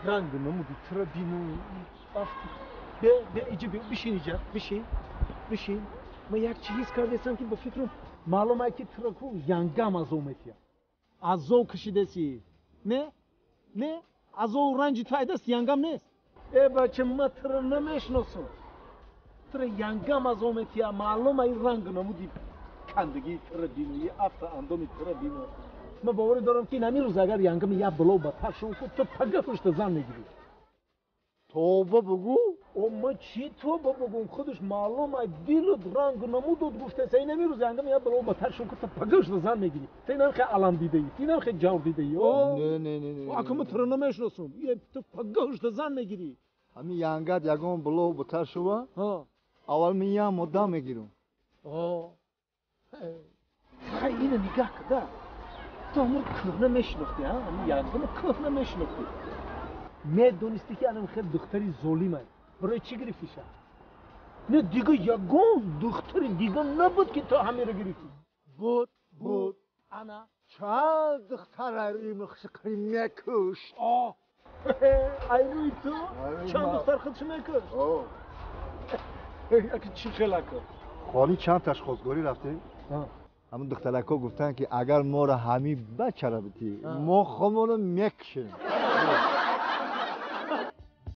رنگونه مودی ترا بینو افت به ایجی بشین من یک چیز کردم که به فکرم معلومه که ترا کو یانگام از اومتیا از او کشیدسی نه از او رنجی تو ایدست یانگام نیست بچه ما ترا نمیشناسم ترا یانگام از اومتیا معلومه این رنگونه مودی کندگی ترا بینو افت اندامی ترا بینو من باور دارم که نمی روز اگر یانگام یا بلو بطر شو که تو پگه پشت زن میگیری توبه بگو اما چی توبه بگم خودش معلومه دیل و رنگ نمود گفته سی نمی روز یانگام یا بلو بطر شو که تو پگه پشت زن میگیری تی نمی خیلی علم دیده ای تی نمی خیلی جور دیده ای نه واکم ترا نمیشناسم تو پگه پشت زن میگیری همین یانگات یکم بلو بطر شو اول میام مدام میگیرم اینو نگاه کده تو همون که نمیشناختی همین یانگام که نمیشناختی میدونستی که الان خیلی دختری ظالمه برای چی گرفتیش؟ نه دیگه یگان دختری دیگه نبود که تو همین رو گرفتی بود انا چند دختر میخشقی میکشت ایروی تو چند دختر خودش میکشت اگه چی خیلی کرد خالی چند تشخیصگاری رفته همون دخترکا گفتن که اگر ما را همی بچه را بتی ما خمونو میکشیم